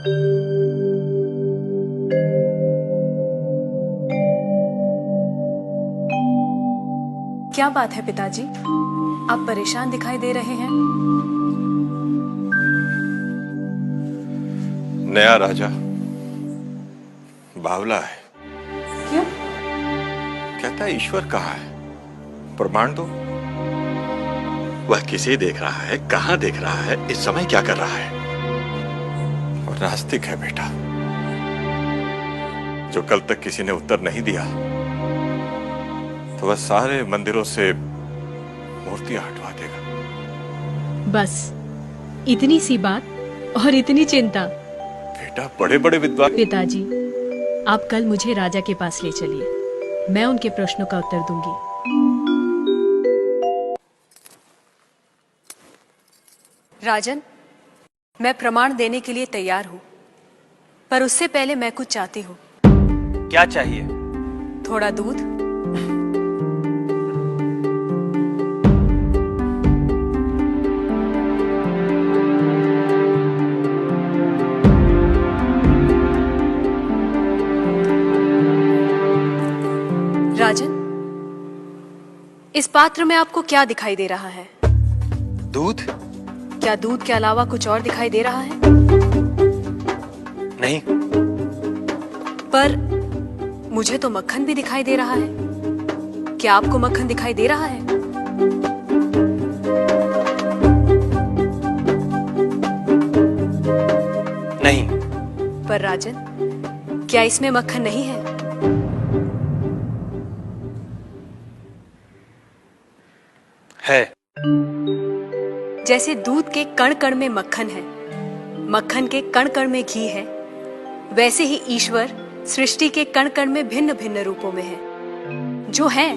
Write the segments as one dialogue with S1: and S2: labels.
S1: क्या बात है पिताजी, आप परेशान दिखाई दे रहे हैं।
S2: नया राजा बावला है।
S1: क्यों?
S2: कहता है ईश्वर कहाँ है, प्रमाण दो। वह किसे देख रहा है, कहां देख रहा है, इस समय क्या कर रहा है। और नास्तिक है बेटा, जो कल तक किसी ने उत्तर नहीं दिया तो वह सारे मंदिरों से मूर्तियां हटवा देगा।
S3: बस इतनी सी बात और इतनी चिंता।
S2: बेटा बड़े बड़े विद्वान।
S3: पिताजी, आप कल मुझे राजा के पास ले चलिए, मैं उनके प्रश्नों का उत्तर दूंगी।
S1: राजन, मैं प्रमाण देने के लिए तैयार हूं, पर उससे पहले मैं कुछ चाहती हूं।
S4: क्या चाहिए?
S1: थोड़ा दूध। राजन, इस पात्र में आपको क्या दिखाई दे रहा है?
S4: दूध?
S1: क्या दूध के अलावा कुछ और दिखाई दे रहा है?
S4: नहीं।
S1: पर मुझे तो मक्खन भी दिखाई दे रहा है। क्या आपको मक्खन दिखाई दे रहा है?
S4: नहीं।
S1: पर राजन, क्या इसमें मक्खन नहीं है?
S4: है।
S1: जैसे दूध के कण कण में मक्खन है, मक्खन के कण कण में घी है, वैसे ही ईश्वर सृष्टि के कण कण में भिन्न भिन्न रूपों में है, जो है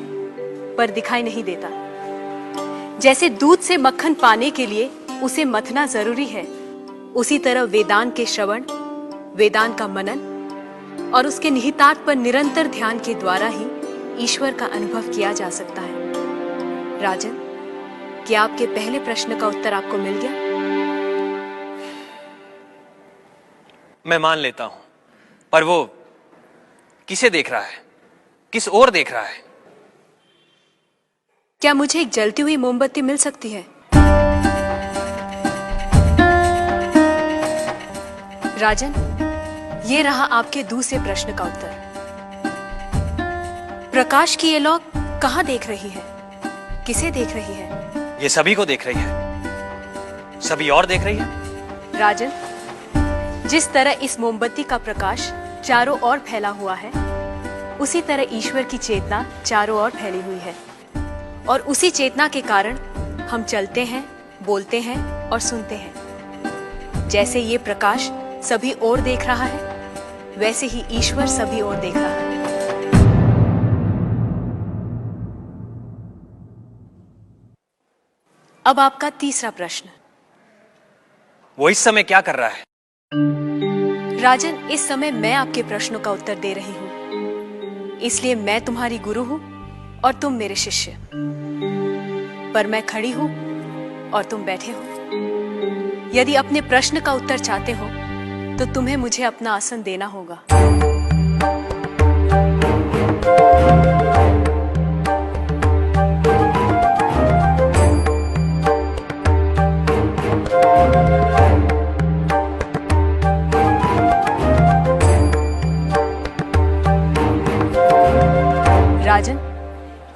S1: पर दिखाई नहीं देता। जैसे दूध से मक्खन पाने के लिए उसे मथना जरूरी है, उसी तरह वेदांत के श्रवण, वेदांत का मनन और उसके निहितार्थ पर निरंतर ध्यान के द्वारा ही ईश्वर का अनुभव किया जा सकता है। राजन, क्या आपके पहले प्रश्न का उत्तर आपको मिल गया?
S4: मैं मान लेता हूं, पर वो किसे देख रहा है, किस ओर देख रहा है?
S1: क्या मुझे एक जलती हुई मोमबत्ती मिल सकती है? राजन, ये रहा आपके दूसरे प्रश्न का उत्तर। प्रकाश की ये लौ कहां देख रही है, किसे देख रही है?
S4: ये सभी को देख रही है। सभी और देख रही है।
S1: राजन, जिस तरह इस मोमबत्ती का प्रकाश चारों ओर फैला हुआ है, उसी तरह ईश्वर की चेतना चारों ओर फैली हुई है, और उसी चेतना के कारण हम चलते हैं, बोलते हैं और सुनते हैं। जैसे ये प्रकाश सभी ओर देख रहा है, वैसे ही ईश्वर सभी ओर देख रहा है। अब आपका तीसरा प्रश्न।
S4: वो इस समय क्या कर रहा है?
S1: राजन, इस समय मैं आपके प्रश्नों का उत्तर दे रही हूं, इसलिए मैं तुम्हारी गुरु हूं और तुम मेरे शिष्य। पर मैं खड़ी हूं और तुम बैठे हो। यदि अपने प्रश्न का उत्तर चाहते हो तो तुम्हें मुझे अपना आसन देना होगा। राजन,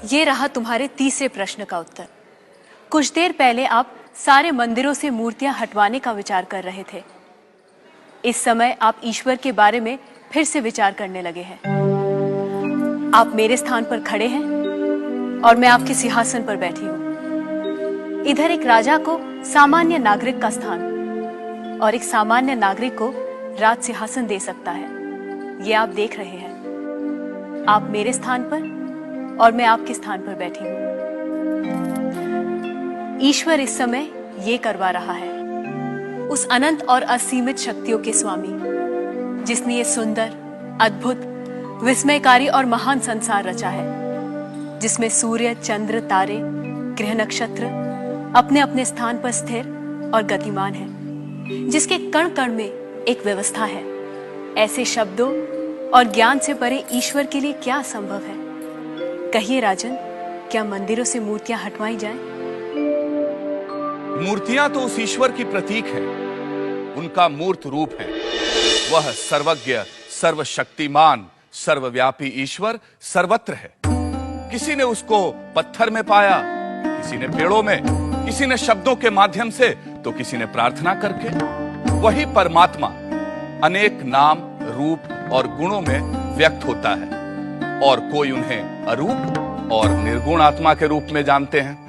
S1: ये रहा तुम्हारे तीसरे प्रश्न का उत्तर। कुछ देर पहले आप सारे मंदिरों से मूर्तियां हटवाने का विचार कर रहे थे। इस समय आप ईश्वर के बारे में फिर से विचार करने लगे हैं। आप मेरे स्थान पर खड़े हैं और मैं आपके सिंहासन पर बैठी हूं। इधर एक राजा को सामान्य नागरिक का स्थान और एक सामान्य नागरिक को राज सिंहासन दे सकता है, ये आप देख रहे हैं। आप मेरे स्थान पर और मैं आपके स्थान पर बैठी हूं। ईश्वर इस समय ये करवा रहा है, उस अनंत और असीमित शक्तियों के स्वामी, जिसने ये सुंदर, अद्भुत, विस्मयकारी और महान संसार रचा है, जिसमें सूर्य, चंद्र, तारे, ग्रह, नक्षत्र अपने अपने स्थान पर स्थिर और गतिमान है, जिसके कण कण में एक व्यवस्था है। ऐसे शब्दों और ज्ञान से परे ईश्वर के लिए क्या संभव है? कहिए राजन, क्या मंदिरों से मूर्तियां हटवाई जाएं?
S5: मूर्तियां तो उस ईश्वर की प्रतीक है, उनका मूर्त रूप है। वह सर्वज्ञ, सर्वशक्तिमान, सर्वव्यापी ईश्वर सर्वत्र है। किसी ने उसको पत्थर में पाया, किसी ने पेड़ों में, किसी ने शब्दों के माध्यम से, तो किसी ने प्रार्थना करके। वही परमात्मा अनेक नाम, रूप और गुणों में व्यक्त होता है, और कोई उन्हें अरूप और निर्गुण आत्मा के रूप में जानते हैं।